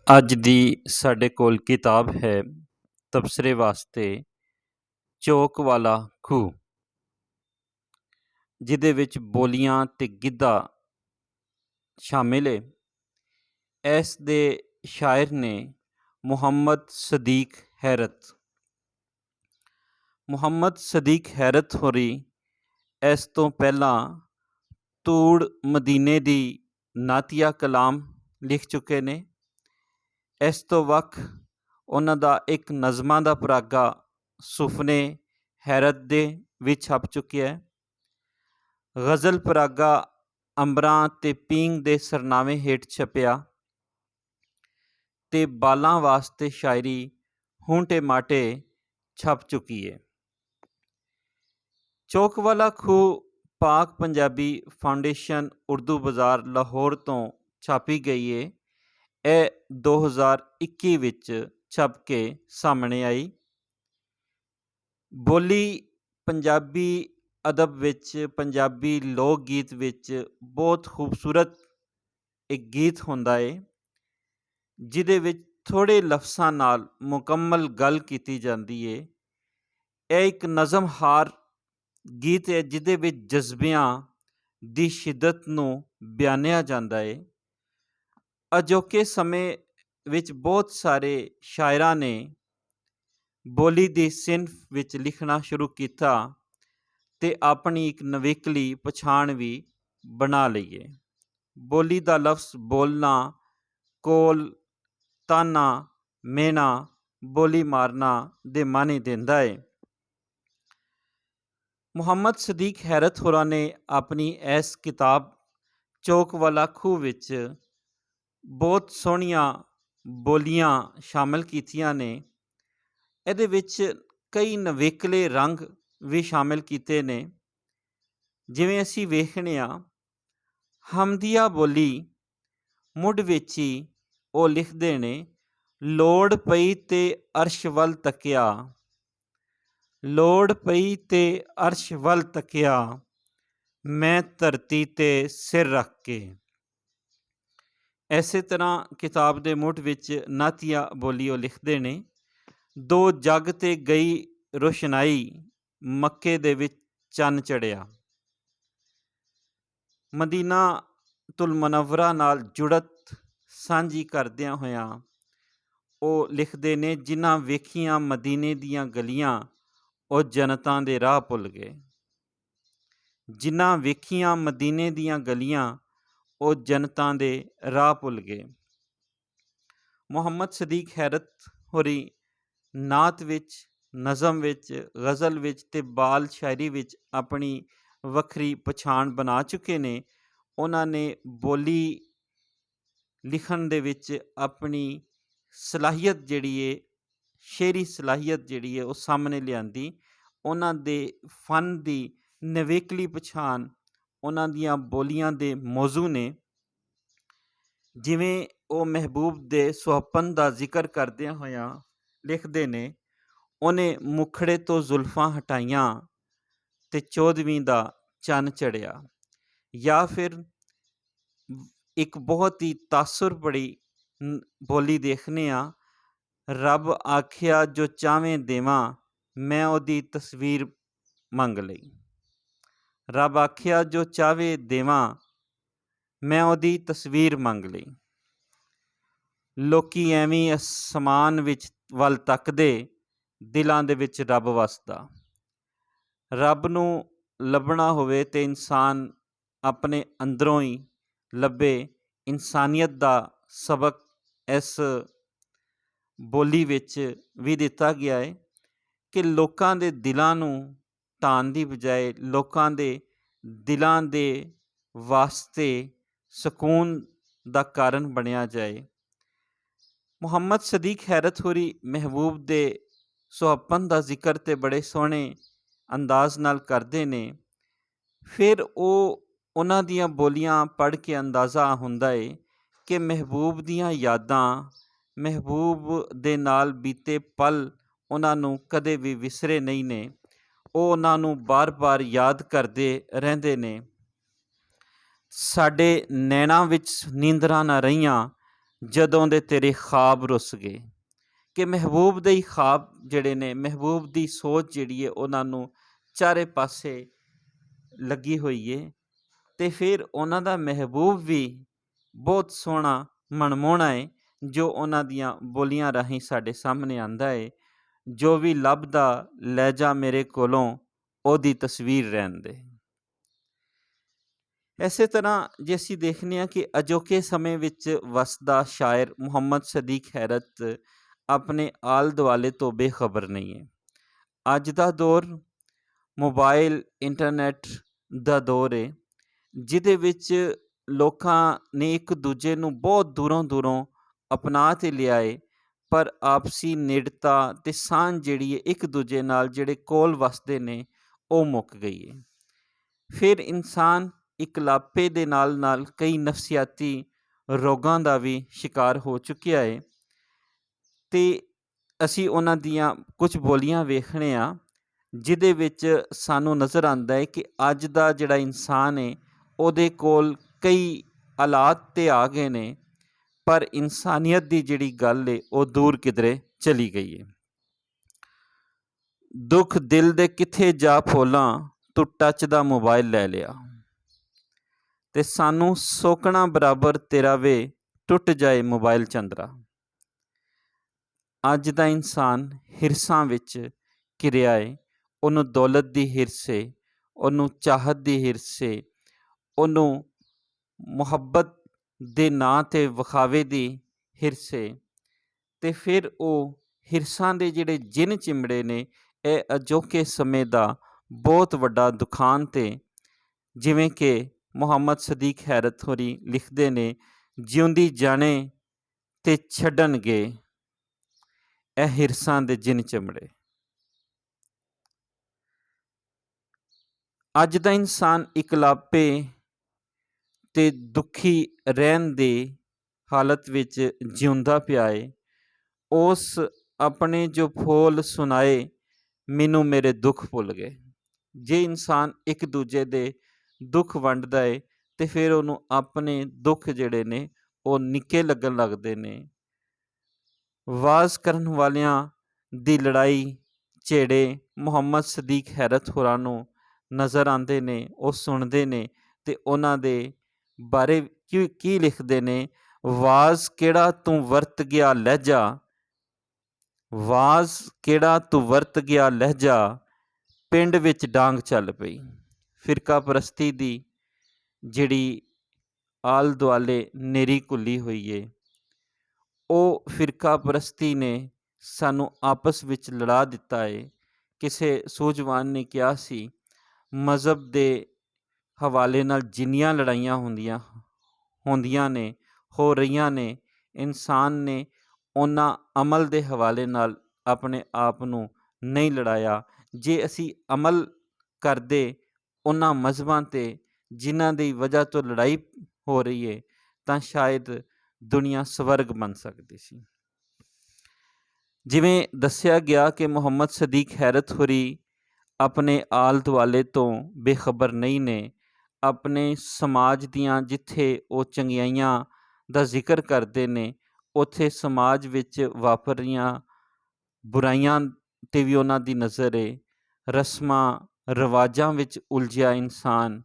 ਅੱਜ ਦੀ ਸਾਡੇ ਕੋਲ ਕਿਤਾਬ ਹੈ ਤਬਸਰੇ ਵਾਸਤੇ ਚੌਕ ਵਾਲਾ ਖੂਹ, ਜਿਹਦੇ ਵਿੱਚ ਬੋਲੀਆਂ ਤੇ ਗਿੱਧਾ ਸ਼ਾਮਿਲ ਹੈ। ਇਸ ਦੇ ਸ਼ਾਇਰ ਨੇ ਮੁਹੰਮਦ ਸਦੀਕ ਹੈਰਤ। ਮੁਹੰਮਦ ਸਦੀਕ ਹੈਰਤ ਹੋਰੀ ਇਸ ਤੋਂ ਪਹਿਲਾਂ ਤੂੜ ਮਦੀਨੇ ਦੀ ਨਾਤੀਆ ਕਲਾਮ ਲਿਖ ਚੁੱਕੇ ਨੇ। ਇਸ ਤੋਂ ਵੱਖ ਉਹਨਾਂ ਦਾ ਇੱਕ ਨਜ਼ਮਾਂ ਦਾ ਪਰਾਗਾ ਸੁਫਨੇ ਹੈਰਤ ਦੇ ਵਿੱਚ ਛਪ ਚੁੱਕਿਆ ਹੈ। ਗਜ਼ਲ ਪਰਾਗਾ ਅੰਬਰਾਂ ਤੇ ਪੀਂਘ ਦੇ ਸਰਨਾਵੇਂ ਹੇਠ ਛਪਿਆ ਤੇ ਬਾਲਾਂ ਵਾਸਤੇ ਸ਼ਾਇਰੀ ਹੂੰਟੇ ਮਾਟੇ ਛਪ ਚੁੱਕੀ ਹੈ। ਚੌਕ ਵਾਲਾ ਖੂਹ ਪਾਕ ਪੰਜਾਬੀ ਫਾਊਂਡੇਸ਼ਨ ਉਰਦੂ ਬਾਜ਼ਾਰ ਲਾਹੌਰ ਤੋਂ ਛਾਪੀ ਗਈ ਹੈ। ਇਹ 2021 ਵਿੱਚ ਛਪ ਕੇ ਸਾਹਮਣੇ ਆਈ। ਬੋਲੀ ਪੰਜਾਬੀ ਅਦਬ ਵਿੱਚ, ਪੰਜਾਬੀ ਲੋਕ ਗੀਤ ਵਿੱਚ ਬਹੁਤ ਖੂਬਸੂਰਤ ਇੱਕ ਗੀਤ ਹੁੰਦਾ ਹੈ, ਜਿਹਦੇ ਵਿੱਚ ਥੋੜ੍ਹੇ ਲਫ਼ਜ਼ਾਂ ਨਾਲ ਮੁਕੰਮਲ ਗੱਲ ਕੀਤੀ ਜਾਂਦੀ ਹੈ। ਇਹ ਇੱਕ ਨਜ਼ਮਹਾਰ ਗੀਤ ਹੈ ਜਿਹਦੇ ਵਿੱਚ ਜਜ਼ਬਿਆਂ ਦੀ ਸ਼ਿੱਦਤ ਨੂੰ ਬਿਆਨਿਆ ਜਾਂਦਾ ਹੈ। ਅਜੋਕੇ ਸਮੇਂ ਵਿੱਚ ਬਹੁਤ ਸਾਰੇ ਸ਼ਾਇਰਾਂ ਨੇ ਬੋਲੀ ਦੀ ਸਿਨਫ ਵਿੱਚ ਲਿਖਣਾ ਸ਼ੁਰੂ ਕੀਤਾ ਤੇ ਆਪਣੀ ਇੱਕ ਨਵੇਕਲੀ ਪਛਾਣ ਵੀ ਬਣਾ ਲਈ ਹੈ। ਬੋਲੀ ਦਾ ਲਫ਼ਜ਼ ਬੋਲਣਾ, ਕੋਲ, ਤਾਨਾ, ਮਿਹਣਾ, ਬੋਲੀ ਮਾਰਨਾ ਦੇ ਮਾਨੀ ਦਿੰਦਾ ਹੈ। ਮੁਹੰਮਦ ਸਦੀਕ ਹੈਰਤ ਹੋਰਾਂ ਨੇ ਆਪਣੀ ਇਸ ਕਿਤਾਬ ਚੌਕ ਵਾਲਾ ਖੂਹ ਵਿੱਚ ਬਹੁਤ ਸੋਹਣੀਆਂ ਬੋਲੀਆਂ ਸ਼ਾਮਿਲ ਕੀਤੀਆਂ ਨੇ। ਇਹਦੇ ਵਿੱਚ ਕਈ ਨਵੇਕਲੇ ਰੰਗ ਵੀ ਸ਼ਾਮਿਲ ਕੀਤੇ ਨੇ। ਜਿਵੇਂ ਅਸੀਂ ਵੇਖਦੇ ਹਾਂ, ਹਮਦੀਆ ਬੋਲੀ ਮੁੱਢ ਵਿੱਚ ਹੀ ਉਹ ਲਿਖਦੇ ਨੇ, ਲੋੜ ਪਈ ਤੇ ਅਰਸ਼ ਵੱਲ ਤੱਕਿਆ, ਲੋੜ ਪਈ ਤੇ ਅਰਸ਼ ਵੱਲ ਤੱਕਿਆ, ਮੈਂ ਧਰਤੀ ਤੇ ਸਿਰ ਰੱਖ ਕੇ। ਇਸੇ ਤਰ੍ਹਾਂ ਕਿਤਾਬ ਦੇ ਮੁੱਢ ਵਿੱਚ ਨਾਤੀਆ ਬੋਲੀ ਉਹ ਲਿਖਦੇ ਨੇ, ਦੋ ਜੱਗ ਤੇ ਗਈ ਰੋਸ਼ਨਾਈ, ਮੱਕੇ ਦੇ ਵਿੱਚ ਚੰਨ ਚੜ੍ਹਿਆ। ਮਦੀਨਾ ਤੁਲ ਮੁਨੱਵਰਾ ਨਾਲ ਜੁੜਤ ਸਾਂਝੀ ਕਰਦਿਆਂ ਹੋਇਆਂ ਉਹ ਲਿਖਦੇ ਨੇ, ਜਿਨ੍ਹਾਂ ਵੇਖੀਆਂ ਮਦੀਨੇ ਦੀਆਂ ਗਲੀਆਂ, ਉਹ ਜੰਨਤਾਂ ਦੇ ਰਾਹ ਭੁੱਲ ਗਏ। ਜਿਨ੍ਹਾਂ ਵੇਖੀਆਂ ਮਦੀਨੇ ਦੀਆਂ ਗਲੀਆਂ, ਉਹ ਜੰਨਤਾਂ ਦੇ ਰਾਹ ਭੁੱਲ ਗਏ। ਮੁਹੰਮਦ ਸਦੀਕ ਹੈਰਤ ਹੋਰੀ ਨਾਤ ਵਿੱਚ, ਨਜ਼ਮ ਵਿੱਚ, ਗਜ਼ਲ ਵਿੱਚ ਤੇ ਬਾਲ ਸ਼ਾਇਰੀ ਵਿੱਚ ਆਪਣੀ ਵੱਖਰੀ ਪਛਾਣ ਬਣਾ ਚੁੱਕੇ ਨੇ। ਉਹਨਾਂ ਨੇ ਬੋਲੀ ਲਿਖਣ ਦੇ ਵਿੱਚ ਆਪਣੀ ਸਲਾਹੀਅਤ ਜਿਹੜੀ ਹੈ, ਸ਼ੇਅਰੀ ਸਲਾਹੀਅਤ ਜਿਹੜੀ ਹੈ, ਉਹ ਸਾਹਮਣੇ ਲਿਆਂਦੀ। ਉਹਨਾਂ ਦੇ ਫਨ ਦੀ ਨਵੇਕਲੀ ਪਛਾਣ ਉਹਨਾਂ ਦੀਆਂ ਬੋਲੀਆਂ ਦੇ ਮੌਜ਼ੂ ਨੇ। ਜਿਵੇਂ ਉਹ ਮਹਿਬੂਬ ਦੇ ਸੁਹੱਪਨ ਦਾ ਜ਼ਿਕਰ ਕਰਦਿਆਂ ਹੋਇਆਂ ਲਿਖਦੇ ਨੇ, ਉਹਨੇ ਮੁਖੜੇ ਤੋਂ ਜ਼ੁਲਫਾਂ ਹਟਾਈਆਂ ਤੇ 14ਵੀਂ ਦਾ ਚੰਨ ਚੜ੍ਹਿਆ। ਜਾਂ ਫਿਰ ਇੱਕ ਬਹੁਤ ਹੀ ਤਾਸੁਰ ਬੜੀ ਬੋਲੀ ਦੇਖਦੇ ਹਾਂ, ਰੱਬ ਆਖਿਆ ਜੋ ਚਾਹਵੇਂ ਦੇਵਾਂ, ਮੈਂ ਉਹਦੀ ਤਸਵੀਰ ਮੰਗ ਲਈ। ਰੱਬ ਆਖਿਆ ਜੋ ਚਾਹਵੇ ਦੇਵਾਂ, ਮੈਂ ਉਹਦੀ ਤਸਵੀਰ ਮੰਗ ਲਈ। ਲੋਕੀ ਐਵੇਂ ਅਸਮਾਨ ਵਿੱਚ ਵੱਲ ਤੱਕਦੇ, ਦਿਲਾਂ ਦੇ ਵਿੱਚ ਰੱਬ ਵਸਦਾ। ਰੱਬ ਨੂੰ ਲੱਭਣਾ ਹੋਵੇ ਤੇ ਇਨਸਾਨ ਆਪਣੇ ਅੰਦਰੋਂ ਹੀ ਲੱਭੇ। ਇਨਸਾਨੀਅਤ ਦਾ ਸਬਕ ਇਸ ਬੋਲੀ ਵਿੱਚ ਵੀ ਦਿੱਤਾ ਗਿਆ ਹੈ ਕਿ ਲੋਕਾਂ ਦੇ ਦਿਲਾਂ ਨੂੰ ਢਾਣ ਦੀ ਬਜਾਏ ਲੋਕਾਂ ਦੇ ਦਿਲਾਂ ਦੇ ਵਾਸਤੇ ਸਕੂਨ ਦਾ ਕਾਰਨ ਬਣਿਆ ਜਾਏ। ਮੁਹੰਮਦ ਸਦੀਕ ਹੈਰਤ ਹੋਰੀ ਮਹਿਬੂਬ ਦੇ ਸੁਹੱਪਨ ਦਾ ਜ਼ਿਕਰ ਤੇ ਬੜੇ ਸੋਹਣੇ ਅੰਦਾਜ਼ ਨਾਲ ਕਰਦੇ ਨੇ। ਫਿਰ ਉਹਨਾਂ ਦੀਆਂ ਬੋਲੀਆਂ ਪੜ੍ਹ ਕੇ ਅੰਦਾਜ਼ਾ ਹੁੰਦਾ ਹੈ ਕਿ ਮਹਿਬੂਬ ਦੀਆਂ ਯਾਦਾਂ, ਮਹਿਬੂਬ ਦੇ ਨਾਲ ਬੀਤੇ ਪਲ ਉਹਨਾਂ ਨੂੰ ਕਦੇ ਵੀ ਵਿਸਰੇ ਨਹੀਂ ਨੇ। ਉਹ ਉਹਨਾਂ ਨੂੰ ਬਾਰ-ਬਾਰ ਯਾਦ ਕਰਦੇ ਰਹਿੰਦੇ ਨੇ। ਸਾਡੇ ਨੈਣਾਂ ਵਿੱਚ ਨੀਂਦਰਾਂ ਨਾ ਰਹੀਆਂ, ਜਦੋਂ ਦੇ ਤੇਰੇ ਖ਼ਾਬ ਰੁੱਸ ਗਏ। ਕਿ ਮਹਿਬੂਬ ਦੇ ਹੀ ਖ਼ਾਬ ਜਿਹੜੇ ਨੇ, ਮਹਿਬੂਬ ਦੀ ਸੋਚ ਜਿਹੜੀ ਹੈ ਉਹਨਾਂ ਨੂੰ ਚਾਰੇ ਪਾਸੇ ਲੱਗੀ ਹੋਈ ਏ, ਅਤੇ ਫਿਰ ਉਹਨਾਂ ਦਾ ਮਹਿਬੂਬ ਵੀ ਬਹੁਤ ਸੋਹਣਾ ਮਨਮੋਹਣਾ ਏ, ਜੋ ਉਹਨਾਂ ਦੀਆਂ ਬੋਲੀਆਂ ਰਾਹੀਂ ਸਾਡੇ ਸਾਹਮਣੇ ਆਉਂਦਾ ਏ। ਜੋ ਵੀ ਲੱਭਦਾ ਲੈ ਜਾ ਮੇਰੇ ਕੋਲੋਂ, ਉਹਦੀ ਤਸਵੀਰ ਰਹਿਣ ਦੇ। ਇਸੇ ਤਰ੍ਹਾਂ ਜੇ ਅਸੀਂ ਦੇਖਦੇ ਹਾਂ ਕਿ ਅਜੋਕੇ ਸਮੇਂ ਵਿੱਚ ਵਸਦਾ ਸ਼ਾਇਰ ਮੁਹੰਮਦ ਸਦੀਕ ਹੈਰਤ ਆਪਣੇ ਆਲੇ ਦੁਆਲੇ ਤੋਂ ਬੇਖਬਰ ਨਹੀਂ ਹੈ। ਅੱਜ ਦਾ ਦੌਰ ਮੋਬਾਈਲ ਇੰਟਰਨੈਟ ਦਾ ਦੌਰ ਹੈ, ਜਿਹਦੇ ਵਿੱਚ ਲੋਕਾਂ ਨੇ ਇੱਕ ਦੂਜੇ ਨੂੰ ਬਹੁਤ ਦੂਰੋਂ ਦੂਰੋਂ ਅਪਣਾ ਤੇ ਲਿਆ ਏ, ਪਰ ਆਪਸੀ ਨੇੜਤਾ ਅਤੇ ਸਾਂਝ ਜਿਹੜੀ ਹੈ ਇੱਕ ਦੂਜੇ ਨਾਲ ਜਿਹੜੇ ਕੋਲ ਵਸਦੇ ਨੇ, ਉਹ ਮੁੱਕ ਗਈ ਹੈ। ਫਿਰ ਇਨਸਾਨ ਇਕਲਾਪੇ ਦੇ ਨਾਲ ਨਾਲ ਕਈ ਨਫਸੀਆਤੀ ਰੋਗਾਂ ਦਾ ਵੀ ਸ਼ਿਕਾਰ ਹੋ ਚੁੱਕਿਆ ਹੈ, ਅਤੇ ਅਸੀਂ ਉਹਨਾਂ ਦੀਆਂ ਕੁਝ ਬੋਲੀਆਂ ਵੇਖਣੇ ਆ, ਜਿਹਦੇ ਵਿੱਚ ਸਾਨੂੰ ਨਜ਼ਰ ਆਉਂਦਾ ਹੈ ਕਿ ਅੱਜ ਦਾ ਜਿਹੜਾ ਇਨਸਾਨ ਹੈ ਉਹਦੇ ਕੋਲ ਕਈ ਹਾਲਾਤ ਤੇ ਆ ਗਏ ਨੇ, ਪਰ ਇਨਸਾਨੀਅਤ ਦੀ ਜਿਹੜੀ ਗੱਲ ਹੈ ਉਹ ਦੂਰ ਕਿਧਰੇ ਚਲੀ ਗਈ ਹੈ। ਦੁੱਖ ਦਿਲ ਦੇ ਕਿੱਥੇ ਜਾ ਫੋਲਾਂ, ਤੂੰ ਟੱਚ ਦਾ ਮੋਬਾਈਲ ਲੈ ਲਿਆ, ਤੇ ਸਾਨੂੰ ਸੋਕਣਾ ਬਰਾਬਰ ਤੇਰਾ ਵੇ, ਟੁੱਟ ਜਾਏ ਮੋਬਾਈਲ ਚੰਦਰਾ। ਅੱਜ ਦਾ ਇਨਸਾਨ ਹਿਰਸਾਂ ਵਿੱਚ ਘਿਰਿਆ ਏ। ਉਹਨੂੰ ਦੌਲਤ ਦੀ ਹਿਰਸ ਏ, ਉਹਨੂੰ ਚਾਹਤ ਦੀ ਹਿਰਸ ਏ, ਉਹਨੂੰ ਮੁਹੱਬਤ ਦੇ ਨਾਂ 'ਤੇ ਵਿਖਾਵੇ ਦੀ ਹਿਰਸ ਏ, ਅਤੇ ਫਿਰ ਉਹ ਹਿਰਸਾਂ ਦੇ ਜਿਹੜੇ ਜਿੰਨ ਚਿਮੜੇ ਨੇ, ਇਹ ਅਜੋਕੇ ਸਮੇਂ ਦਾ ਬਹੁਤ ਵੱਡਾ ਦੁਖਾਂਤ ਏ। ਜਿਵੇਂ ਕਿ ਮੁਹੰਮਦ ਸਦੀਕ ਹੈਰਤ ਹੋਰੀ ਲਿਖਦੇ ਨੇ, ਜਿਉਂਦੀ ਜਾਣੇ ਤੇ ਛੱਡਣਗੇ ਇਹ ਹਿਰਸਾਂ ਦੇ ਜਿੰਨ ਚਿਮੜੇ। ਅੱਜ ਦਾ ਇਨਸਾਨ ਇਕਲਾਪੇ ਤੇ ਦੁਖੀ ਰਹਿਣ ਦੀ ਹਾਲਤ ਵਿੱਚ ਜਿਉਂਦਾ ਪਿਆ ਏ। ਉਸ ਆਪਣੇ ਜੋ ਫੋਲ ਸੁਣਾਏ, ਮੈਨੂੰ ਮੇਰੇ ਦੁੱਖ ਭੁੱਲ ਗਏ। ਜੇ ਇਨਸਾਨ ਇੱਕ ਦੂਜੇ ਦੇ ਦੁੱਖ ਵੰਡਦਾ ਏ, ਤੇ ਫਿਰ ਉਹਨੂੰ ਆਪਣੇ ਦੁੱਖ ਜਿਹੜੇ ਨੇ ਉਹ ਨਿੱਕੇ ਲੱਗਣ ਲੱਗਦੇ ਨੇ। ਵਾਜ਼ ਕਰਨ ਵਾਲਿਆਂ ਦੀ ਲੜਾਈ ਝੇੜੇ ਮੁਹੰਮਦ ਸਦੀਕ ਹੈਰਤ ਹੋਰਾਂ ਨੂੰ ਨਜ਼ਰ ਆਉਂਦੇ ਨੇ, ਉਹ ਸੁਣਦੇ ਨੇ, ਅਤੇ ਉਹਨਾਂ ਦੇ ਬਾਰੇ ਕੀ ਲਿਖਦੇ ਨੇ। ਵਾਜ਼ ਕਿਹੜਾ ਤੂੰ ਵਰਤ ਗਿਆ ਲਹਿਜਾ, ਵਾਜ਼ ਕਿਹੜਾ ਤੂੰ ਵਰਤ ਗਿਆ ਲਹਿਜਾ, ਪਿੰਡ ਵਿੱਚ ਡਾਂਗ ਚੱਲ ਪਈ। ਫਿਰਕਾ ਪ੍ਰਸਤੀ ਦੀ ਜਿਹੜੀ ਆਲ ਦੁਆਲੇ ਨੇਰੀ ਘੁੱਲੀ ਹੋਈ ਏ, ਉਹ ਫਿਰਕਾ ਪ੍ਰਸਤੀ ਨੇ ਸਾਨੂੰ ਆਪਸ ਵਿੱਚ ਲੜਾ ਦਿੱਤਾ ਏ। ਕਿਸੇ ਸੂਝਵਾਨ ਨੇ ਕਿਹਾ ਸੀ, ਮਜ਼ਹਬ ਦੇ ਹਵਾਲੇ ਨਾਲ ਜਿੰਨੀਆਂ ਲੜਾਈਆਂ ਹੁੰਦੀਆਂ ਨੇ, ਹੋ ਰਹੀਆਂ ਨੇ, ਇਨਸਾਨ ਨੇ ਉਹਨਾਂ ਅਮਲ ਦੇ ਹਵਾਲੇ ਨਾਲ ਆਪਣੇ ਆਪ ਨੂੰ ਨਹੀਂ ਲੜਾਇਆ। ਜੇ ਅਸੀਂ ਅਮਲ ਕਰਦੇ ਉਹਨਾਂ ਮਜ਼ਹਬਾਂ 'ਤੇ ਜਿਨ੍ਹਾਂ ਦੀ ਵਜ੍ਹਾ ਤੋਂ ਲੜਾਈ ਹੋ ਰਹੀ ਹੈ, ਤਾਂ ਸ਼ਾਇਦ ਦੁਨੀਆ ਸਵਰਗ ਬਣ ਸਕਦੀ ਸੀ। ਜਿਵੇਂ ਦੱਸਿਆ ਗਿਆ ਕਿ ਮੁਹੰਮਦ ਸਦੀਕ ਹੈਰਤ ਹੋਰੀ ਆਪਣੇ ਆਲ ਦੁਆਲੇ ਤੋਂ ਬੇਖਬਰ ਨਹੀਂ ਨੇ। ਆਪਣੇ ਸਮਾਜ ਦੀਆਂ ਜਿੱਥੇ ਉਹ ਚੰਗਿਆਈਆਂ ਦਾ ਜ਼ਿਕਰ ਕਰਦੇ ਨੇ, ਉੱਥੇ ਸਮਾਜ ਵਿੱਚ ਵਾਪਰ ਰਹੀਆਂ ਬੁਰਾਈਆਂ 'ਤੇ ਵੀ ਉਹਨਾਂ ਦੀ ਨਜ਼ਰ ਏ। ਰਸਮਾਂ ਰਿਵਾਜ਼ਾਂ ਵਿੱਚ ਉਲਝਿਆ ਇਨਸਾਨ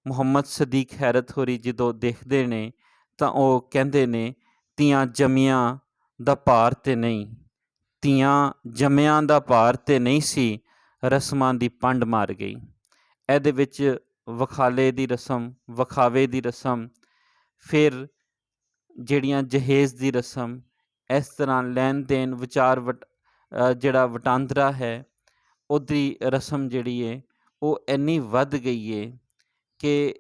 ਮੁਹੰਮਦ ਸਦੀਕ ਹੈਰਤ ਹੋਰੀ ਜਦੋਂ ਦੇਖਦੇ ਨੇ, ਤਾਂ ਉਹ ਕਹਿੰਦੇ ਨੇ, ਧੀਆਂ ਜੰਮੀਆਂ ਦਾ ਭਾਰ ਤੇ ਨਹੀਂ, ਧੀਆਂ ਜੰਮਿਆਂ ਦਾ ਭਾਰ ਤੇ ਨਹੀਂ ਸੀ, ਰਸਮਾਂ ਦੀ ਪੰਡ ਮਾਰ ਗਈ। ਇਹਦੇ ਵਿੱਚ ਵਿਖਾਲੇ ਦੀ ਰਸਮ, ਵਿਖਾਵੇ ਦੀ ਰਸਮ, ਫਿਰ ਜਿਹੜੀਆਂ ਜਹੇਜ਼ ਦੀ ਰਸਮ, ਇਸ ਤਰ੍ਹਾਂ ਲੈਣ ਦੇਣ ਵਿਚਾਰ ਜਿਹੜਾ ਵਟਾਂਦਰਾ ਹੈ, ਉਹਦੀ ਰਸਮ ਜਿਹੜੀ ਹੈ ਉਹ ਇੰਨੀ ਵੱਧ ਗਈ ਹੈ ਕਿ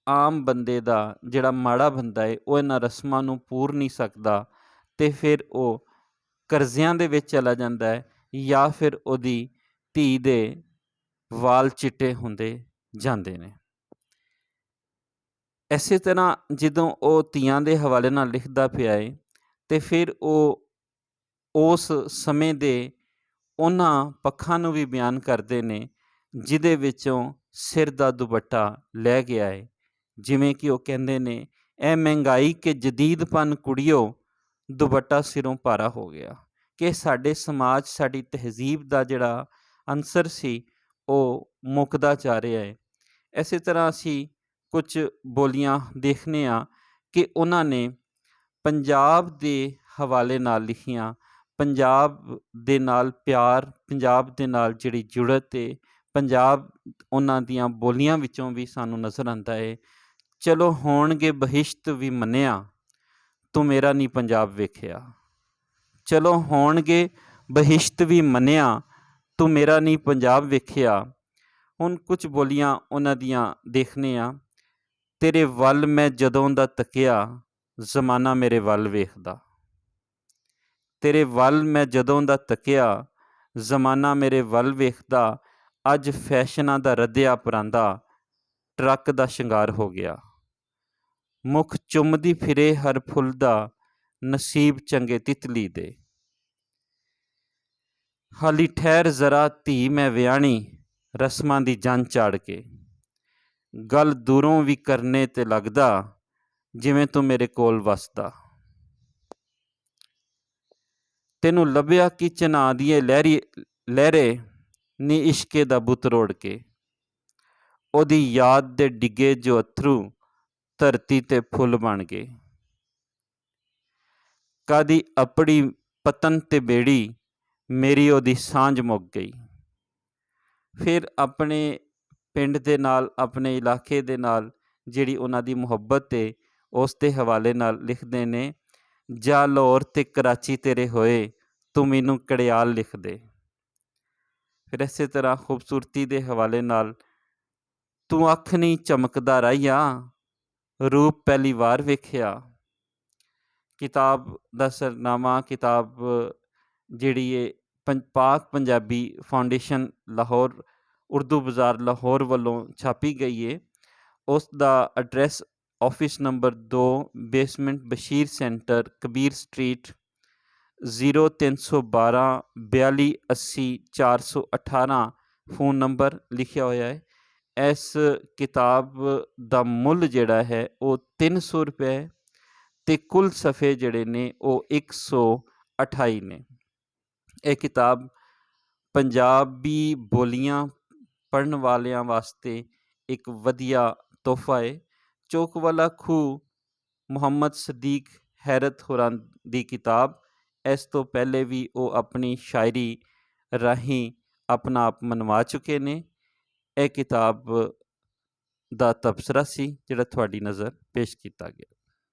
ਆਮ ਬੰਦੇ ਦਾ ਜਿਹੜਾ ਮਾੜਾ ਬੰਦਾ ਹੈ, ਉਹ ਇਹਨਾਂ ਰਸਮਾਂ ਨੂੰ ਪੂਰ ਨਹੀਂ ਸਕਦਾ, ਅਤੇ ਫਿਰ ਉਹ ਕਰਜ਼ਿਆਂ ਦੇ ਵਿੱਚ ਚਲਾ ਜਾਂਦਾ ਹੈ, ਜਾਂ ਫਿਰ ਉਹਦੀ ਧੀ ਦੇ ਵਾਲ ਚਿੱਟੇ ਹੁੰਦੇ ਜਾਂਦੇ ਨੇ। ਇਸੇ ਤਰ੍ਹਾਂ ਜਦੋਂ ਉਹ ਧੀਆਂ ਦੇ ਹਵਾਲੇ ਨਾਲ ਲਿਖਦਾ ਪਿਆ ਹੈ, ਅਤੇ ਫਿਰ ਉਹ ਉਸ ਸਮੇਂ ਦੇ ਉਹਨਾਂ ਪੱਖਾਂ ਨੂੰ ਵੀ ਬਿਆਨ ਕਰਦੇ ਨੇ ਜਿਹਦੇ ਵਿੱਚੋਂ ਸਿਰ ਦਾ ਦੁਪੱਟਾ ਲੈ ਗਿਆ ਹੈ। ਜਿਵੇਂ ਕਿ ਉਹ ਕਹਿੰਦੇ ਨੇ ਇਹ ਮਹਿੰਗਾਈ ਕੇ ਜਦੀਦਪਨ ਕੁੜੀਓ ਦੁਪੱਟਾ ਸਿਰੋਂ ਭਾਰਾ ਹੋ ਗਿਆ। ਕਿ ਸਾਡੇ ਸਮਾਜ, ਸਾਡੀ ਤਹਿਜ਼ੀਬ ਦਾ ਜਿਹੜਾ ਅੰਸਰ ਸੀ ਉਹ ਮੁੱਕਦਾ ਜਾ ਰਿਹਾ ਹੈ। ਇਸੇ ਤਰ੍ਹਾਂ ਅਸੀਂ ਕੁਝ ਬੋਲੀਆਂ ਦੇਖਦੇ ਹਾਂ ਕਿ ਉਹਨਾਂ ਨੇ ਪੰਜਾਬ ਦੇ ਹਵਾਲੇ ਨਾਲ ਲਿਖੀਆਂ, ਪੰਜਾਬ ਦੇ ਨਾਲ ਪਿਆਰ, ਪੰਜਾਬ ਦੇ ਨਾਲ ਜਿਹੜੀ ਜੁੜਤ ਹੈ, ਪੰਜਾਬ ਉਹਨਾਂ ਦੀਆਂ ਬੋਲੀਆਂ ਵਿੱਚੋਂ ਵੀ ਸਾਨੂੰ ਨਜ਼ਰ ਆਉਂਦਾ ਹੈ। ਚਲੋ ਹੋਣਗੇ ਬਹਿਸ਼ਤ ਵੀ ਮੰਨਿਆ, ਤੂੰ ਮੇਰਾ ਨਹੀਂ ਪੰਜਾਬ ਵੇਖਿਆ। ਚਲੋ ਹੋਣਗੇ ਬਹਿਸ਼ਤ ਵੀ ਮੰਨਿਆ, ਤੂੰ ਮੇਰਾ ਨਹੀਂ ਪੰਜਾਬ ਵੇਖਿਆ। ਹੁਣ ਕੁਝ ਬੋਲੀਆਂ ਉਹਨਾਂ ਦੀਆਂ ਦੇਖਦੇ ਹਾਂ। ਤੇਰੇ ਵੱਲ ਮੈਂ ਜਦੋਂ ਦਾ ਤੱਕਿਆ, ਜ਼ਮਾਨਾ ਮੇਰੇ ਵੱਲ ਵੇਖਦਾ। ਤੇਰੇ ਵੱਲ ਮੈਂ ਜਦੋਂ ਦਾ ਤੱਕਿਆ, ਜ਼ਮਾਨਾ ਮੇਰੇ ਵੱਲ ਵੇਖਦਾ। ਅੱਜ ਫੈਸ਼ਨਾਂ ਦਾ ਰੱਦਿਆ ਪਰਾਂਦਾ, ਟਰੱਕ ਦਾ ਸ਼ਿੰਗਾਰ ਹੋ ਗਿਆ। ਮੁੱਖ ਚੁੰਮਦੀ ਫਿਰੇ ਹਰ ਫੁੱਲ ਦਾ, ਨਸੀਬ ਚੰਗੇ ਤਿਤਲੀ ਦੇ। ਹਾਲੀ ਠਹਿਰ ਜ਼ਰਾ ਧੀ ਮੈਂ ਵਿਆਹਣੀ, ਰਸਮਾਂ ਦੀ ਜੰਨ ਚਾੜ ਕੇ। ਗੱਲ ਦੂਰੋਂ ਵੀ ਕਰਨੇ ਤੇ ਲੱਗਦਾ, ਜਿਵੇਂ ਤੂੰ ਮੇਰੇ ਕੋਲ ਵਸਦਾ। ਤੈਨੂੰ ਲੱਭਿਆ ਕਿ ਚਨਾ ਦੀਏ ਲਹਿਰੇ ਨੀ ਇਸ਼ਕੇ ਦਾ ਬੁੱਤ ਰੋੜ ਕੇ। ਉਹਦੀ ਯਾਦ ਦੇ ਡਿੱਗੇ ਜੋ ਅਥਰੂ, ਧਰਤੀ ਤੇ ਫੁੱਲ ਬਣ ਗਏ। ਕਾਦੀ ਆਪਣੀ ਪਤਨ ਤੇ ਬੇੜੀ, ਮੇਰੀ ਉਹਦੀ ਸਾਂਝ ਮੁੱਕ ਗਈ। ਫਿਰ ਆਪਣੇ ਪਿੰਡ ਦੇ ਨਾਲ, ਆਪਣੇ ਇਲਾਕੇ ਦੇ ਨਾਲ ਜਿਹੜੀ ਉਹਨਾਂ ਦੀ ਮੁਹੱਬਤ ਹੈ ਉਸ ਦੇ ਹਵਾਲੇ ਨਾਲ ਲਿਖਦੇ ਨੇ, ਜਾ ਲਾਹੌਰ ਤੇ ਕਰਾਚੀ ਤੇਰੇ ਹੋਏ, ਤੂੰ ਮੈਨੂੰ ਕੜਿਆਲ ਲਿਖ ਦੇ। ਫਿਰ ਇਸੇ ਤਰ੍ਹਾਂ ਖੂਬਸੂਰਤੀ ਦੇ ਹਵਾਲੇ ਨਾਲ, ਤੂੰ ਅੱਖ ਨਹੀਂ ਚਮਕਦਾ ਰਾਹੀਆ, ਰੂਪ ਪਹਿਲੀ ਵਾਰ ਵੇਖਿਆ। ਕਿਤਾਬ ਦਾ ਸਰਨਾਮਾ, ਕਿਤਾਬ ਜਿਹੜੀ ਹੈ ਪਾਕ ਪੰਜਾਬੀ ਫਾਊਂਡੇਸ਼ਨ ਲਾਹੌਰ, ਉਰਦੂ ਬਾਜ਼ਾਰ ਲਾਹੌਰ ਵੱਲੋਂ ਛਾਪੀ ਗਈ ਹੈ। ਉਸ ਦਾ address office number 2, basement Bashir centre, Kabir street, 0312 42 80 418 phone number ਲਿਖਿਆ ਹੋਇਆ ਹੈ। ਇਸ ਕਿਤਾਬ ਦਾ ਮੁੱਲ ਜਿਹੜਾ ਹੈ ਉਹ 300 ਰੁਪਏ ਹੈ ਅਤੇ ਕੁੱਲ ਸਫ਼ੇ ਜਿਹੜੇ ਨੇ ਉਹ 128 ਨੇ। ਇਹ ਕਿਤਾਬ ਪੰਜਾਬੀ ਬੋਲੀਆਂ ਪੜ੍ਹਨ ਵਾਲਿਆਂ ਵਾਸਤੇ ਇੱਕ ਵਧੀਆ ਤੋਹਫਾ ਹੈ। ਚੋਕਵਾਲਾ ਖੂਹ ਮੁਹੰਮਦ ਸਦੀਕ ਹੈਰਤ ਹੋਰਾਂ ਦੀ ਕਿਤਾਬ। ਇਸ ਤੋਂ ਪਹਿਲੇ ਵੀ ਉਹ ਆਪਣੀ ਸ਼ਾਇਰੀ ਰਾਹੀਂ ਆਪਣਾ ਆਪ ਮਨਵਾ ਚੁੱਕੇ ਨੇ। ਇਹ ਕਿਤਾਬ ਦਾ ਤਬਸਰਾ ਸੀ ਜਿਹੜਾ ਤੁਹਾਡੀ ਨਜ਼ਰ ਪੇਸ਼ ਕੀਤਾ ਗਿਆ।